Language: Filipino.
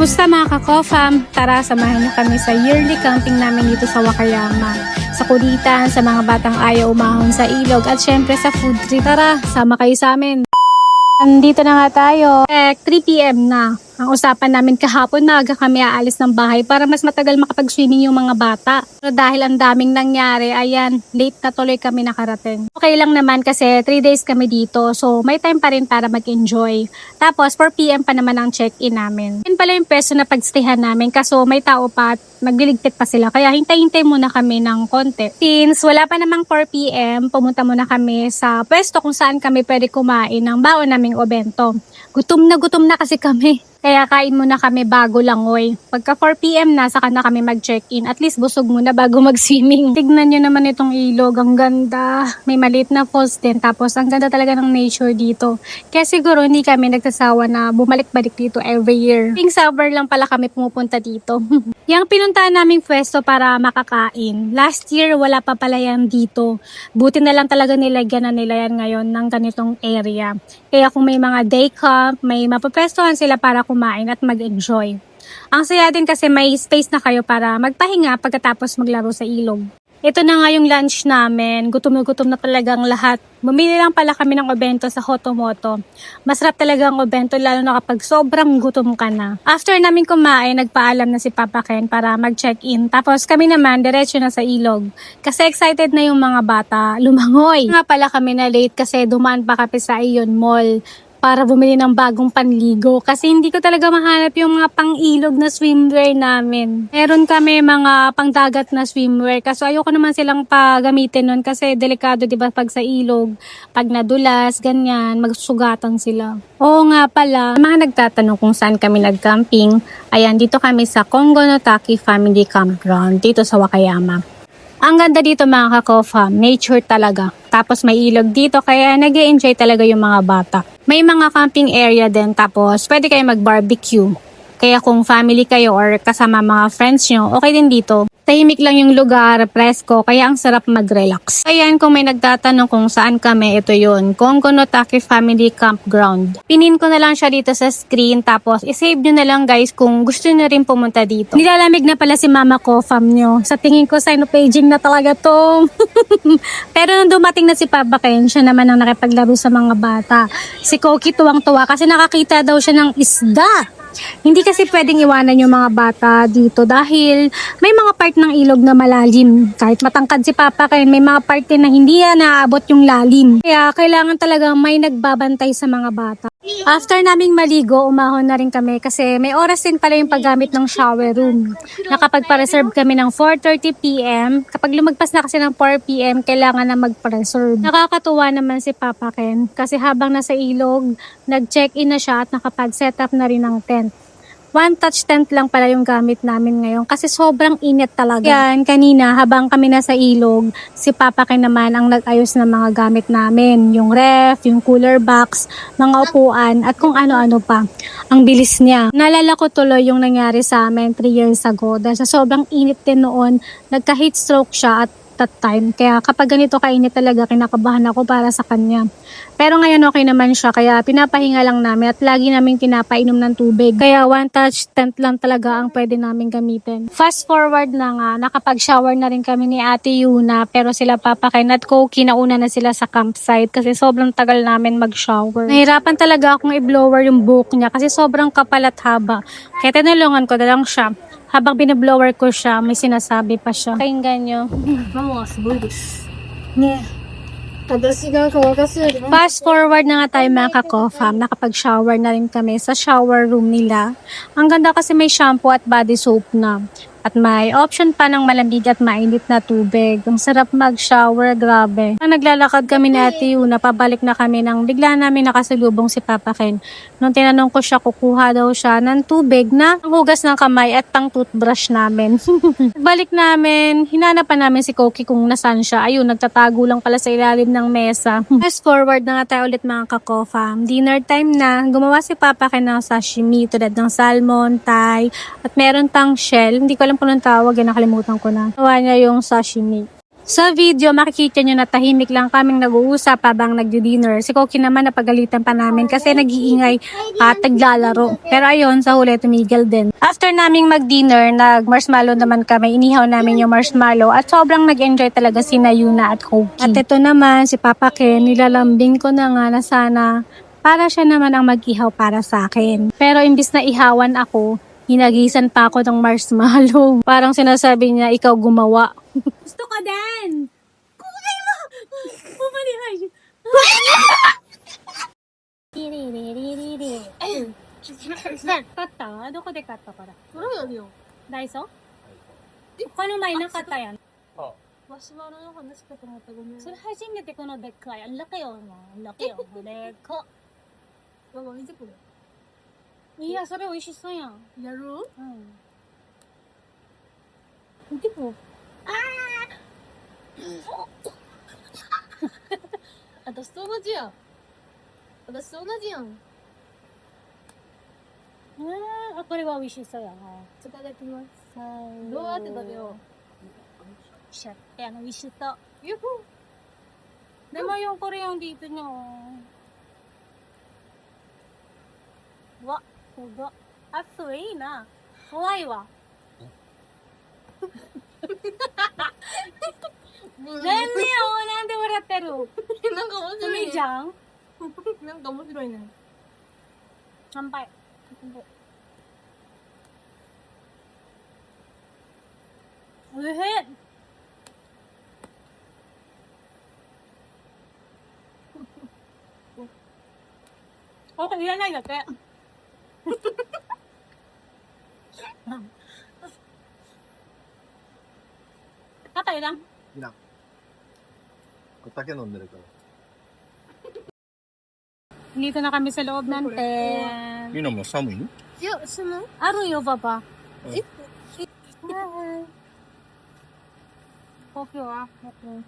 Musta mga ka-co-fam? Tara, samahan niyo kami sa yearly camping namin dito sa Wakayama. Sa kulitan, sa mga batang ayaw umahon sa ilog at syempre sa food trip. Tara, sama kayo sa amin. Nandito na nga tayo. 3 PM na. Ang usapan namin kahapon na aga kami aalis ng bahay para mas matagal makapag-swimming yung mga bata. Pero dahil ang daming nangyari, ayan, late na tuloy kami nakarating. Okay lang naman kasi 3 days kami dito, so may time pa rin para mag-enjoy. Tapos 4 PM pa naman ang check-in namin. Yan pala yung pwesto na pagstayhan namin kaso may tao pa at nagliligpit pa sila. Kaya hintay-hintay muna kami ng konti. Since wala pa namang 4 PM, pumunta muna kami sa pwesto kung saan kami pwede kumain ng baon naming obento. Gutom na kasi kami. Kaya kain muna kami bago langoy. Pagka 4 PM na, saka na kami mag-check-in. At least busog muna bago mag-swimming. Tignan nyo naman itong ilog. Ang ganda. May maliit na falls din. Tapos ang ganda talaga ng nature dito. Kaya siguro hindi kami nagsasawa na bumalik-balik dito every year. Ping summer lang pala kami pumupunta dito. Yung pinuntahan naming pwesto para makakain. Last year wala pa pala yan dito. Buti na lang talaga nilagyan na nila yan ngayon ng ganitong area. Kaya kung may mga day camp, may mapapwestohan sila para kumain at mag-enjoy. Ang saya din kasi may space na kayo para magpahinga pagkatapos maglaro sa ilog. Ito na nga yung lunch namin. Gutom na talagang lahat. Bumili lang pala kami ng obento sa Hotomoto. Masarap talaga ang obento lalo na kapag sobrang gutom ka na. After namin kumain, nagpaalam na si Papa Ken para mag-check-in. Tapos kami naman, diretso na sa ilog. Kasi excited na yung mga bata. Lumangoy! Nga pala kami na late kasi dumaan pa kami sa Ion Mall para bumili ng bagong panligo. Kasi hindi ko talaga mahanap yung mga pang-ilog na swimwear namin. Meron kami mga pangdagat na swimwear. Kaso ayoko naman silang pagamitin nun kasi delikado, diba, pag sa ilog. Pag nadulas, ganyan, magsugatan sila. Oo nga pala, mga nagtatanong kung saan kami nag-camping. Ayan, dito kami sa Kongonotaki Family Campground, dito sa Wakayama. Ang ganda dito mga ka-co-fam, nature talaga. Tapos may ilog dito kaya nag-e-enjoy talaga yung mga bata. May mga camping area din tapos pwede kayo mag-barbecue. Kaya kung family kayo or kasama mga friends nyo, okay din dito. Tahimik lang yung lugar, presko, kaya ang sarap mag-relax. Ayan, kung may nagtatanong kung saan kami, ito yun, Kongonotaki Family Campground. Pinin ko na lang siya dito sa screen, tapos isave nyo na lang guys kung gusto nyo rin pumunta dito. Nilalamig na pala si mama ko, fam nyo. Sa tingin ko, sinopaging na talaga to. Pero nung dumating na si Papa Ken, siya naman ang nakipaglaro sa mga bata. Si Koki tuwang-tuwa kasi nakakita daw siya ng isda. Hindi kasi pwedeng iwanan yung mga bata dito dahil may mga part ng ilog na malalim. Kahit matangkad si Papa Ken, may mga part din na hindi naaabot yung lalim. Kaya kailangan talagang may nagbabantay sa mga bata. After naming maligo, umahon na rin kami kasi may oras din pala yung paggamit ng shower room. Nakapagpa-reserve kami ng 4:30 PM. Kapag lumagpas na kasi ng 4 PM, kailangan na magpa-reserve. Nakakatuwa naman si Papa Ken kasi habang nasa ilog, nag-check-in na siya at nakapag-set up na rin ng tent. One touch tent lang pala yung gamit namin ngayon kasi sobrang init talaga. Yan, kanina habang kami nasa ilog, si Papa Ken naman ang nag-ayos ng mga gamit namin. Yung ref, yung cooler box, mga upuan, at kung ano-ano pa. Ang bilis niya. Naalala ko tuloy yung nangyari sa amin 3 years ago. Dahil sa sobrang init din noon, nagka-heat stroke siya at that time. Kaya kapag ganito kainit talaga, kinakabahan ako para sa kanya. Pero ngayon okay naman siya, kaya pinapahinga lang namin at lagi naming pinapainom ng tubig. Kaya one touch tent lang talaga ang pwede namin gamitin. Fast forward na nga, nakapag-shower na rin kami ni Ate Yuna, pero sila Papa Ken at Koki nauna na sila sa campsite kasi sobrang tagal namin mag-shower. Nahirapan talaga akong i-blower yung buhok niya kasi sobrang kapal at haba. Kaya tinulungan ko na lang siya. Habang binablower ko siya, may sinasabi pa siya. Pakinggan nyo. Fast forward na nga tayo mga ka-co-fam. Nakapag-shower na rin kami sa shower room nila. Ang ganda kasi may shampoo at body soap na. At may option pa ng malamig at mainit na tubig. Ang sarap mag-shower, grabe. Nang naglalakad kami ni Ate Yuna, pabalik na kami nang bigla namin nakasalubong si Papa Ken. Nung tinanong ko siya, kukuha daw siya ng tubig na hugas ng kamay at pang toothbrush namin. Balik namin, hinanapan namin si Koki kung nasaan siya. Ayun, nagtatago lang pala sa ilalim ng mesa. Fast forward na nga tayo ulit mga ka-co-fam. Dinner time na, gumawa si Papa Ken ng sashimi tulad ng salmon, thai, at meron pang shell. Hindi ko alam kung anong tawag, nakalimutan ko na. Gawa niya yung sashimi. Sa video, makikita nyo na tahimik lang kaming nag-uusap habang nagdi-dinner. Si Koki naman napagalitan pa namin kasi nag-iingay at naglalaro. Pero ayun, sa huli tumigil din. After naming mag-dinner, nag-marshmallow naman kami. Inihaw namin yung marshmallow at sobrang nag-enjoy talaga si Yuna at Koki. At ito naman, si Papa Ken, nilalambing ko na nga na sana para siya naman ang mag-ihaw para sa akin. Pero imbis na ihawan ako, hinagisan pa ako ng marshmallow. Parang sinasabi niya, ikaw gumawa. Gusto ko din! Kumay mo! Pumalihay! Kata? Ano ko de kata para? それよりよ。 Daiso? Kano may nakata yan? マシュマロの話かと思ったごめん。それ初めてこのでっかい。ang laki oh. Ang laki oh. でっか。ママ見てこれ。いや、それ美味しそうやん。やろう？うん。見てこれ。私と同じやん。私と同じやん。あ、これは美味しそうやな。いただきます。どどうやって食べよう。シャッて美味しそう。う。よほ。でもyungこれyung dito niyaわ、すごい。あ、そういいな。怖いわ。なんでよ、なんで笑ってる。なんか面白いね海じ。ゃん。なんか面白いね。乾杯。おいしい。あ、いらないだって。肩いらん。いらん。お酒飲んでるから。 Dito na kami sa loob ng tent. みんなも寒いの？いや、その、 Aro yo, Papa. Eh? Hi. Coffee ah. Okay.